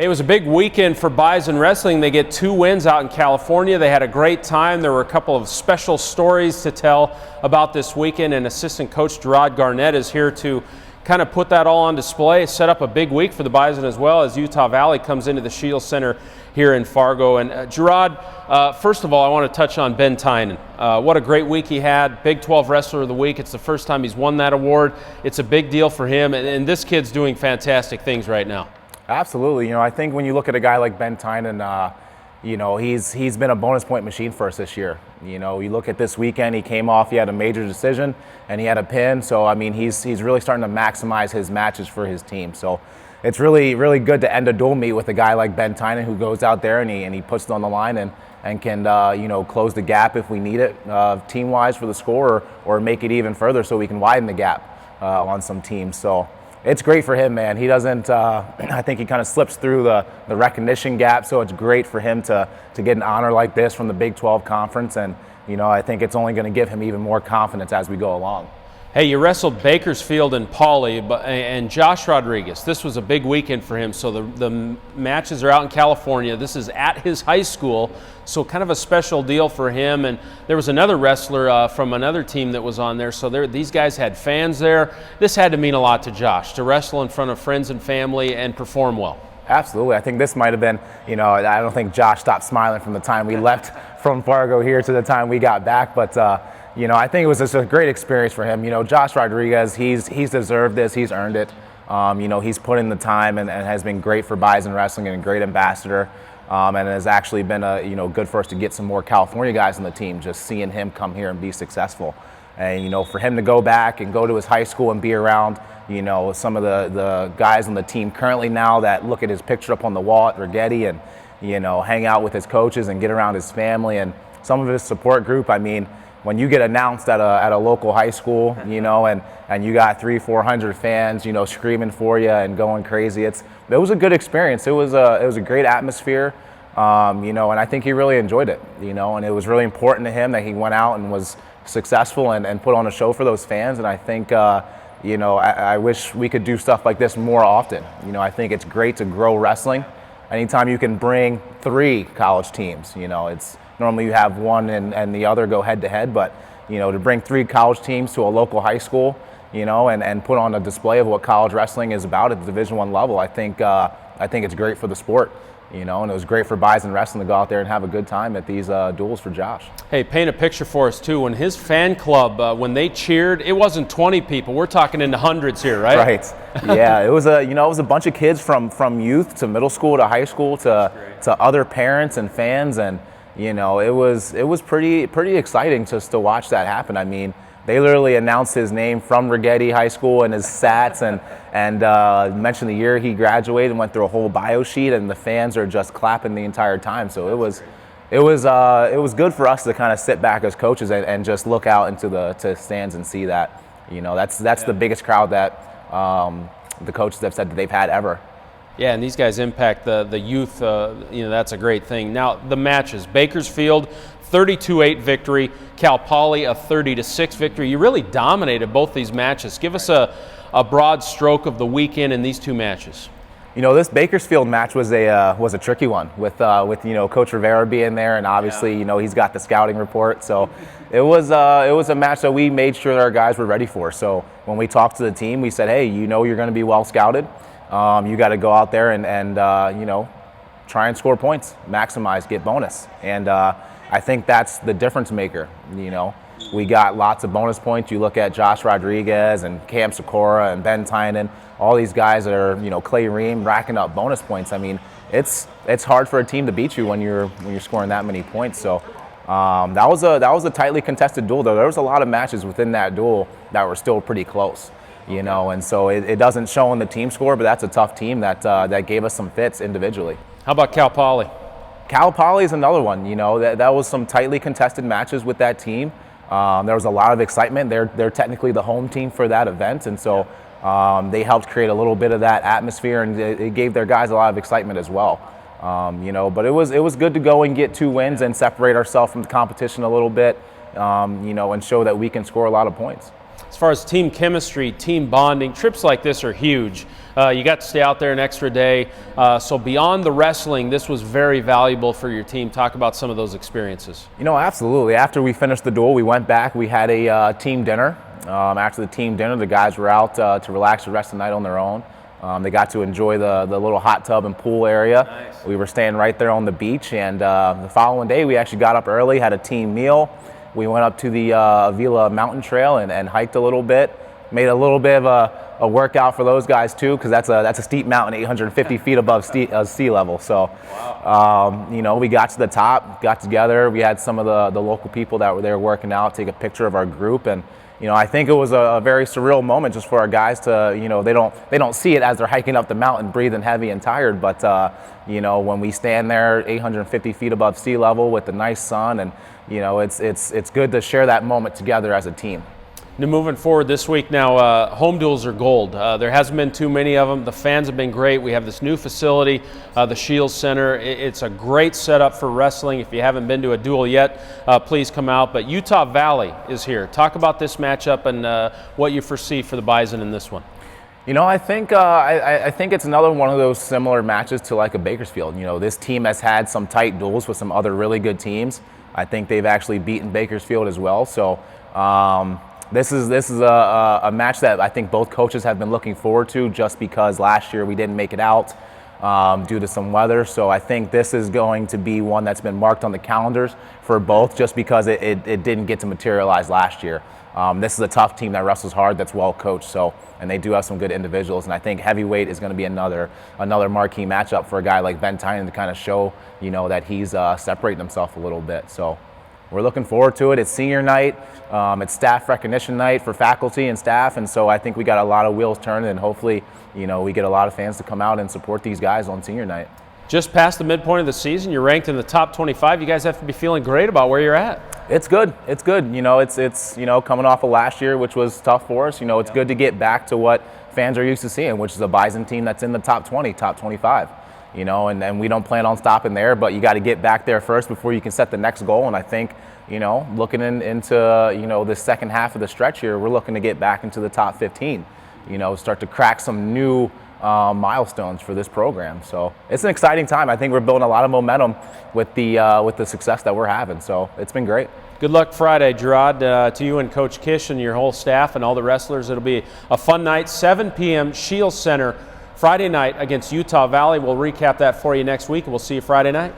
It was a big weekend for Bison Wrestling. They get 2 wins out in California. They had a great time. There were a couple of special stories to tell about this weekend, and assistant coach Jarrod Garnett is here to kind of put that all on display, set up a big week for the Bison as well as Utah Valley comes into the Shield Center here in Fargo. And Jarrod, first of all, I want to touch on Ben Tynan. What a great week he had, Big 12 Wrestler of the Week. It's the first time he's won that award. It's a big deal for him, and this kid's doing fantastic things right now. Absolutely. I think when you look at a guy like Ben Tynan, he's been a bonus point machine for us this year. You look at this weekend, he came off, he had a major decision, and he had a pin. So, I mean, he's really starting to maximize his matches for his team. So it's really, really good to end a dual meet with a guy like Ben Tynan who goes out there and he puts it on the line and can, close the gap if we need it team-wise for the score or make it even further so we can widen the gap on some teams. So it's great for him, man. He doesn't, I think he kind of slips through the recognition gap, so it's great for him to get an honor like this from the Big 12 Conference, and, I think it's only going to give him even more confidence as we go along. Hey, you wrestled Bakersfield and Pauley and Josh Rodriguez. This was a big weekend for him, so the matches are out in California. This is at his high school, so kind of a special deal for him. And there was another wrestler from another team that was on there, so these guys had fans there. This had to mean a lot to Josh, to wrestle in front of friends and family and perform well. Absolutely. I think this might have been, I don't think Josh stopped smiling from the time we left from Fargo here to the time we got back, but I think it was just a great experience for him. Josh Rodriguez, he's deserved this. He's earned it. He's put in the time and has been great for Bison Wrestling and a great ambassador. And has actually been good for us to get some more California guys on the team, just seeing him come here and be successful. And, for him to go back and go to his high school and be around, some of the guys on the team currently now that look at his picture up on the wall at Rigetti and, hang out with his coaches and get around his family and some of his support group. I mean, when you get announced at a local high school, and you got 300-400 fans, screaming for you and going crazy, it was a good experience. It was a great atmosphere, and I think he really enjoyed it, and it was really important to him that he went out and was successful and put on a show for those fans. And I think, I wish we could do stuff like this more often. I think it's great to grow wrestling. Anytime you can bring 3 college teams, it's normally you have one and the other go head to head, but to bring 3 college teams to a local high school, and put on a display of what college wrestling is about at the Division I level, I think it's great for the sport, and it was great for Bison Wrestling to go out there and have a good time at these duels for Josh. Hey, paint a picture for us too. When his fan club, when they cheered, it wasn't 20 people. We're talking into hundreds here, right? Right. Yeah, it was a bunch of kids from youth to middle school to high school to other parents and fans, and it was pretty exciting just to watch that happen. I mean, they literally announced his name from Rigetti High School and his stats and mentioned the year he graduated and went through a whole bio sheet, and the fans are just clapping the entire time. So it was good for us to kind of sit back as coaches and just look out into the stands and see that. That's the biggest crowd that the coaches have said that they've had ever. Yeah, and these guys impact the youth. That's a great thing. Now, the matches. Bakersfield, 32-8 victory. Cal Poly, a 30-6 victory. You really dominated both these matches. Give us a broad stroke of the weekend in these 2 matches. This Bakersfield match was a tricky one with Coach Rivera being there, and obviously he's got the scouting report. So it was a match that we made sure that our guys were ready for. So when we talked to the team, we said, hey, you're going to be well scouted. You got to go out there and try and score points, maximize, get bonus. And I think that's the difference maker. We got lots of bonus points. You look at Josh Rodriguez and Cam Sikora and Ben Tynan, all these guys that are, Clay Ream racking up bonus points. I mean, it's hard for a team to beat you when you're scoring that many points. So that was a tightly contested duel, though. There was a lot of matches within that duel that were still pretty close. And so it doesn't show in the team score, but that's a tough team that gave us some fits individually. How about Cal Poly? Cal Poly is another one. That was some tightly contested matches with that team. There was a lot of excitement. They're technically the home team for that event, and so they helped create a little bit of that atmosphere, and it gave their guys a lot of excitement as well. But it was good to go and get 2 wins and separate ourselves from the competition a little bit, and show that we can score a lot of points. as far as team chemistry, team bonding, trips like this are huge. You got to stay out there an extra day. So beyond the wrestling, this was very valuable for your team. Talk about some of those experiences. Absolutely. After we finished the duel, we went back. We had a team dinner. After the team dinner, the guys were out to relax the rest of the night on their own. They got to enjoy the little hot tub and pool area. Nice. We were staying right there on the beach, and the following day we actually got up early, had a team meal. We went up to the Avila Mountain Trail and hiked a little bit. Made a little bit of a workout for those guys too, because that's a steep mountain, 850 feet above sea level. So, wow. We got to the top, got together. We had some of the local people that were there working out take a picture of our group, and I think it was a very surreal moment just for our guys to, they don't see it as they're hiking up the mountain, breathing heavy and tired, but when we stand there 850 feet above sea level with the nice sun, and it's good to share that moment together as a team. Now moving forward this week now, home duels are gold. There hasn't been too many of them. The fans have been great. We have this new facility, the Shields Center. It's a great setup for wrestling. If you haven't been to a duel yet, please come out. But Utah Valley is here. Talk about this matchup and what you foresee for the Bison in this one. I think it's another one of those similar matches to like a Bakersfield. This team has had some tight duels with some other really good teams. I think they've actually beaten Bakersfield as well. So this is a match that I think both coaches have been looking forward to, just because last year we didn't make it out due to some weather. So I think this is going to be one that's been marked on the calendars for both, just because it didn't get to materialize last year. This is a tough team that wrestles hard, that's well coached, and they do have some good individuals. And I think heavyweight is going to be another marquee matchup for a guy like Ben Tynan to kind of show that he's separating himself a little bit. So we're looking forward to it. It's senior night. It's staff recognition night for faculty and staff, and so I think we got a lot of wheels turning, and hopefully, we get a lot of fans to come out and support these guys on senior night. Just past the midpoint of the season, you're ranked in the top 25. You guys have to be feeling great about where you're at. It's good. It's good. It's coming off of last year, which was tough for us. It's good to get back to what fans are used to seeing, which is a Bison team that's in the top 20, top 25. And we don't plan on stopping there, but you got to get back there first before you can set the next goal. And I think, looking into the second half of the stretch here, we're looking to get back into the top 15. Start to crack some new milestones for this program. So it's an exciting time. I think we're building a lot of momentum with the success that we're having. So it's been great. Good luck Friday, Jarrod, to you and Coach Kish and your whole staff and all the wrestlers. It'll be a fun night. 7 p.m. Shields Center Friday night against Utah Valley. We'll recap that for you next week, and we'll see you Friday night.